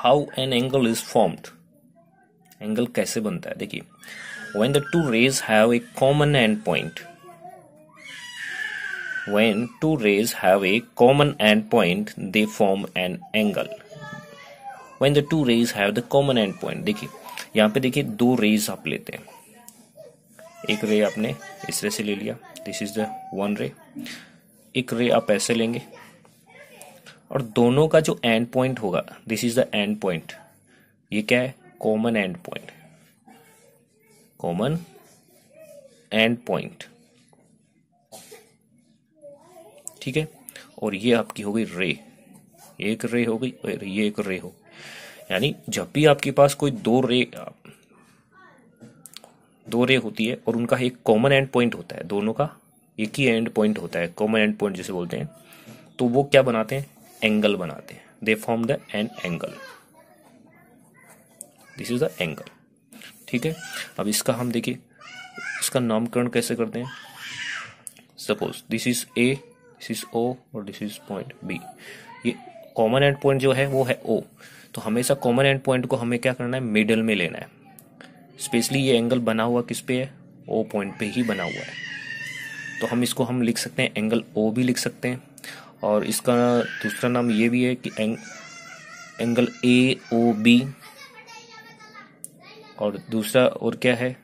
How an angle is formed, angle कैसे बनता है। देखिए, when the two rays have a common end point, when two rays have a common end point they form an angle. When the two rays have the common end point, देखिए यहाँ पे देखिए दो raise आप लेते हैं, एक रे आपने इस रे से ले लिया, दिस इज द वन रे, एक रे आप ऐसे लेंगे और दोनों का जो एंड पॉइंट होगा, this is the end point, ये क्या है, common end point, common end point, ठीक है। और ये आपकी हो गई रे, एक रे हो गई और ये एक रे हो, यानी जब भी आपके पास कोई दो रे होती है और उनका एक कॉमन एंड पॉइंट होता है, दोनों का एक ही एंड पॉइंट होता है, कॉमन एंड पॉइंट जिसे बोलते हैं, तो वो क्या बनाते हैं, एंगल बनाते हैं, they form the an angle, this is the angle, ठीक है। अब इसका हम देखिए इसका नामकरण कैसे करते हैं। Suppose this is A, this is O और दिस इज पॉइंट बी, ये कॉमन एंड पॉइंट जो है वो है ओ, तो हमेशा कॉमन एंड पॉइंट को हमें क्या करना है, मिडल में लेना है। स्पेशली ये एंगल बना हुआ किस पे है, ओ पॉइंट पे ही बना हुआ है, तो हम लिख सकते हैं एंगल ओ भी लिख सकते हैं, और इसका दूसरा नाम ये भी है कि एंगल ए ओ बी, और दूसरा और क्या है,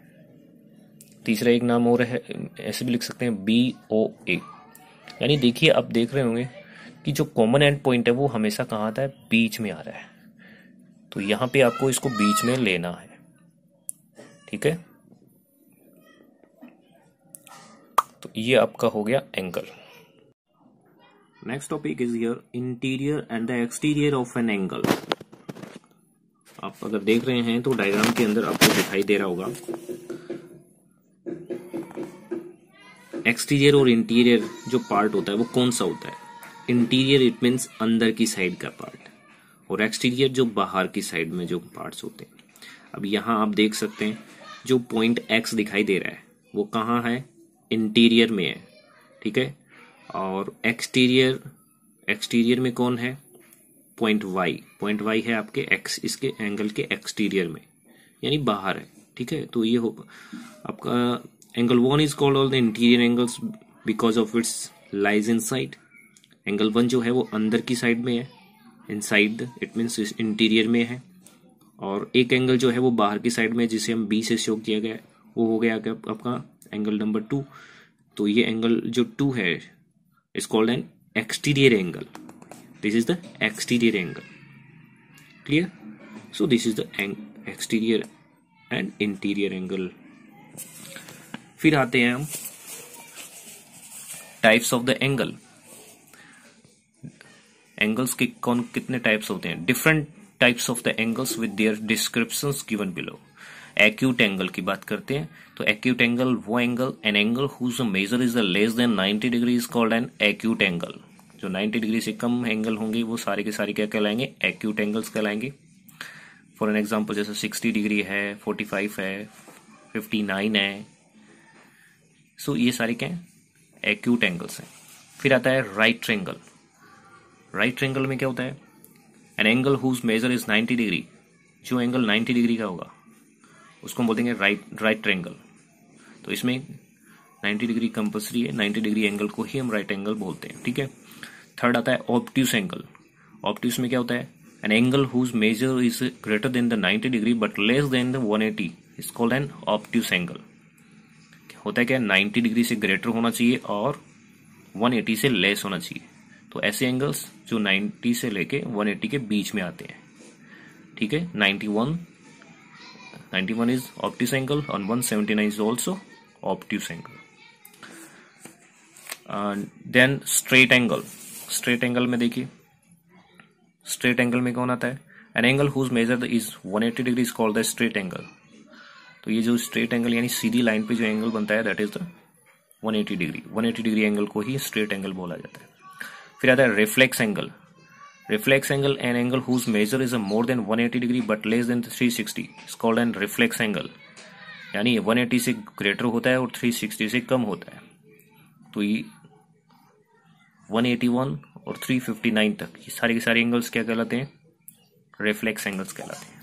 तीसरा एक नाम और है, ऐसे भी लिख सकते हैं बी ओ ए। यानी देखिए आप देख रहे होंगे कि जो कॉमन एंड पॉइंट है वो हमेशा कहाँ आता है, बीच में आ रहा है, तो यहां पे आपको इसको बीच में लेना है, ठीक है। तो ये आपका हो गया angle. Next topic is here interior and the exterior of an angle. आप अगर देख रहे हैं तो डायग्राम के अंदर आपको दिखाई दे रहा होगा एक्सटीरियर और इंटीरियर जो पार्ट होता है वो कौन सा होता है। इंटीरियर इट मीन्स अंदर की साइड का पार्ट, और एक्सटीरियर जो बाहर की साइड में जो पार्ट्स होते हैं। अब यहाँ आप देख सकते हैं जो पॉइंट एक्स दिखाई दे रहा है वो कहाँ है, इंटीरियर में है, ठीक है। और एक्सटीरियर में कौन है, पॉइंट वाई है आपके एक्स, इसके एंगल के एक्सटीरियर में, यानी बाहर है, ठीक है। तो ये हो आपका angle one is called all the interior angles because of its lies inside. Angle one जो है वो अंदर की साइड में है, इनसाइड इट मीन्स इंटीरियर में है, और एक एंगल जो है वो बाहर की साइड में जिसे हम बी से शो किया गया वो हो गया आपका एंगल नंबर 2। तो ये एंगल जो 2 है is called an exterior angle, this is the exterior angle, clear. So this is the exterior and interior angle. फिर आते हैं हम types of the angle. Angles के कितने टाइप्स होते हैं, different types of the angles with their descriptions given below. Acute angle की बात करते हैं तो एक्यूट एंगल वो angle, an angle whose measure is less than 90 degree is called an acute angle. जो 90 डिग्री से कम एंगल होंगे वो सारे के सारे क्या कहलाएंगे, एक्यूट एंगल्स कहलाएंगे। फॉर एन एग्जांपल जैसे 60 डिग्री है, 45 है, 59 है, सो ये सारे क्या हैं, एक्यूट एंगल्स हैं। फिर आता है राइट ट्रायंगल। राइट ट्रायंगल में क्या होता है, an angle whose measure is 90 degree, जो एंगल 90 डिग्री का होगा उसको हम बोलेंगे राइट ट्रायंगल। तो इसमें 90 डिग्री कंपल्सरी है, 90 डिग्री एंगल को ही हम राइट एंगल बोलते हैं, ठीक है। थर्ड आता है ऑब्ट्यूस एंगल। ऑब्ट्यूस में क्या होता है, an angle whose measure is greater than the 90 degree but less than the 180 is called an obtuse angle. होता है क्या, 90 डिग्री से ग्रेटर होना चाहिए और 180 से लेस होना चाहिए। तो ऐसे एंगल्स जो 90 से लेके 180 के बीच में आते हैं, ठीक है। 91 इज ऑब्ट्यूस एंगल और 179 is also obtuse angle. Then straight angle. Straight angle में देखिए, स्ट्रेट एंगल में कौन आता है, an angle whose measure is 180 degree is called the straight angle. तो ये जो स्ट्रेट एंगल यानी सीधी लाइन पे जो एंगल बनता है that is the 180 degree. 180 degree angle को ही स्ट्रेट एंगल बोला जाता है। फिर आता है reflex angle. Reflex angle an angle whose measure is more than 180 degree but less than 360 is called an reflex angle. यानी 180 से ग्रेटर होता है और 360 से कम होता है। तो ये 181 और 359 तक ये सारे के सारे एंगल्स क्या कहलाते हैं, रिफ्लेक्स एंगल्स कहलाते हैं।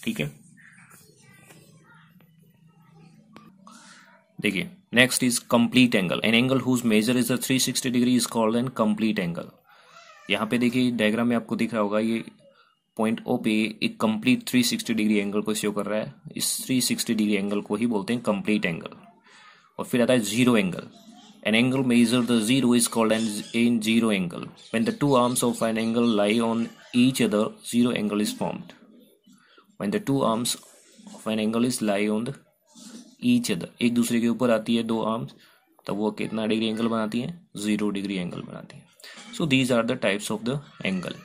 ठीक है, देखिए next is complete angle. An angle whose measure is 360 degree is called an complete angle. यहाँ पे देखिए डायग्राम में आपको दिख रहा होगा, ये पॉइंट ओ पे एक कंप्लीट 360 डिग्री एंगल को शो कर रहा है। इस 360 डिग्री एंगल को ही बोलते हैं कंप्लीट एंगल। और फिर आता है zero angle. An angle measure the zero is called N zero angle. When the to arms of an angle lie on each other, zero angle is formed. When the to arms of N angle is lie on the each other, एक दूसरे के ऊपर आती है दो arms, तब वो कितना डिग्री एंगल बनाती है? 0 डिग्री एंगल बनाती है। So these are the types of the angle.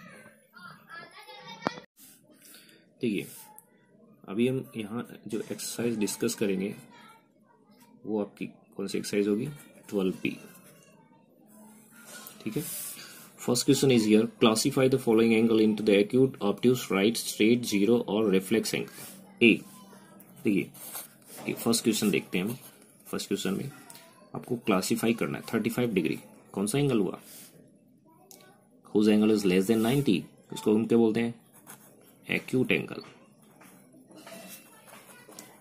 देखिए अभी हम यहाँ जो एक्सरसाइज डिस्कस करेंगे वो आपकी कौन सी एक्सरसाइज होगी? 12B। ठीक है, first question is here, classify the following angle into the acute, obtuse, right, straight, zero और रिफ्लेक्स एंगल। ए, देखिए फर्स्ट क्वेश्चन देखते हैं हम। फर्स्ट क्वेश्चन में आपको क्लासिफाई करना है 35 डिग्री कौन सा एंगल हुआ? Whose angle is less than 90, इसको हम क्या बोलते हैं? Acute angle.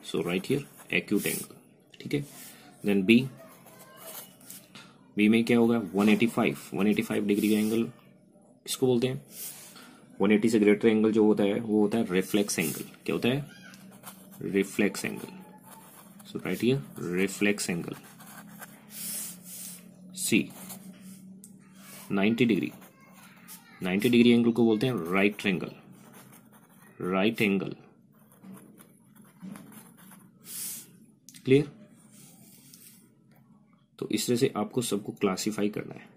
So right here acute angle. ठीक है, देन बी में क्या होगा? 185 डिग्री का एंगल किसको बोलते हैं? 180 से ग्रेटर एंगल जो होता है वो होता है रिफ्लेक्स एंगल। क्या होता है? Reflex angle. So right here reflex angle. See 90 degree angle को बोलते हैं right angle. Right angle. Clear? तो इस तरह से आपको सबको क्लासिफाई करना है।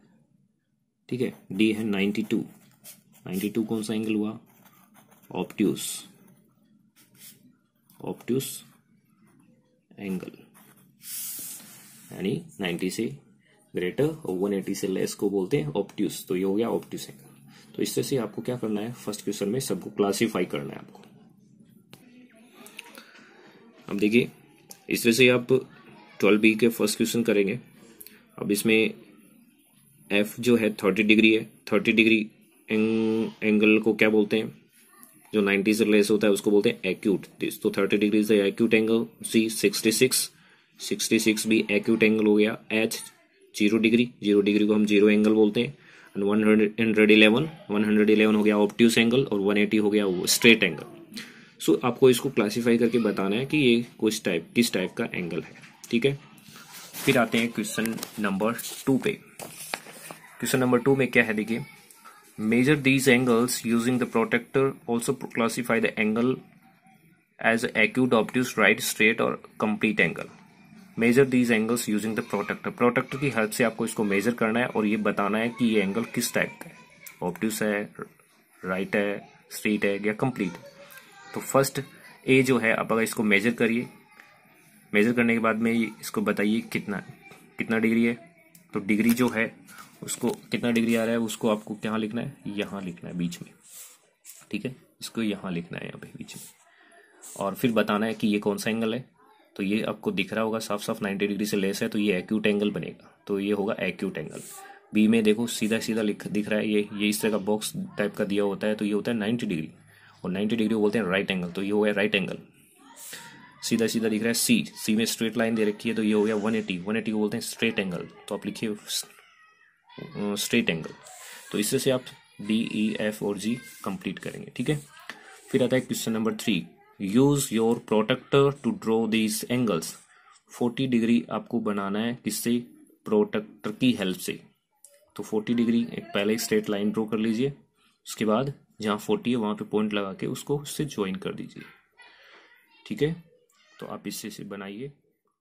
ठीक है, डी है 92 कौन सा एंगल हुआ? ऑब्ट्यूस एंगल, यानी 90 से ग्रेटर और 180 से लेस को बोलते हैं ऑब्ट्यूस। तो ये हो गया ऑब्ट्यूस एंगल। तो इस तरह से आपको क्या करना है? फर्स्ट क्वेश्चन में सबको क्लासिफाई करना है आपको। अब देखिए इस तरह से आप 12B के फर्स्ट क्वेश्चन करेंगे। अब इसमें एफ जो है 30 डिग्री है। 30 डिग्री एंगल को क्या बोलते हैं? जो 90 से लेस होता है उसको बोलते हैं एक्यूट। तो 30 डिग्री इज एक्यूट एंगल। सी 66 भी एक्यूट एंगल हो गया। एच 0 डिग्री को हम जीरो एंगल बोलते हैं। 111 हो गया ऑब्ट्यूस एंगल और 180 हो गया स्ट्रेट एंगल। सो आपको इसको क्लासिफाई करके बताना है कि ये किस टाइप का एंगल है। ठीक है, फिर आते हैं क्वेश्चन नंबर 2 पे। क्वेश्चन नंबर 2 में क्या है? देखिए, measure these angles using the protractor, also classify the angle as acute, obtuse, right, straight और complete angle. Measure these angles using the protractor की हेल्प से आपको इसको मेजर करना है और ये बताना है कि ये एंगल किस टाइप का है, ऑब्ट्यूस है, राइट है, स्ट्रेट है या कंप्लीट। तो फर्स्ट ए जो है, आप अगर इसको मेजर करिए, मेजर करने के बाद में इसको बताइए कितना डिग्री है। तो डिग्री जो है उसको कितना डिग्री आ रहा है उसको आपको क्या लिखना है? यहाँ लिखना है बीच में। ठीक है, इसको यहाँ लिखना है, यहाँ पे बीच में। और फिर बताना है कि ये कौन सा एंगल है। तो ये आपको दिख रहा होगा साफ 90 डिग्री से लेस है, तो ये एक्यूट एंगल बनेगा। तो ये होगा एक्यूट एंगल। बी में देखो सीधा दिख रहा है, ये इस तरह का बॉक्स टाइप का दिया होता है, तो ये होता है 90 डिग्री और 90 डिग्री बोलते हैं राइट एंगल। तो ये हो गया राइट एंगल। सीधा दिख रहा है। सी में स्ट्रेट लाइन दे रखी है, तो ये हो गया 180 को बोलते हैं स्ट्रेट एंगल। तो आप लिखिए स्ट्रेट एंगल। तो इससे से आप डी, ई, एफ और जी कंप्लीट करेंगे। ठीक है, फिर आता है question number 3। Use your protractor to draw these angles. 40 degree आपको बनाना है किससे? प्रोटेक्टर की हेल्प से। तो 40 डिग्री एक पहले स्ट्रेट लाइन ड्रॉ कर लीजिए, उसके बाद जहाँ 40 है वहां पे पॉइंट लगा के उसको उससे ज्वाइन कर दीजिए। ठीक है, तो आप इससे बनाइए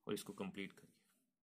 और इसको कंप्लीट करें।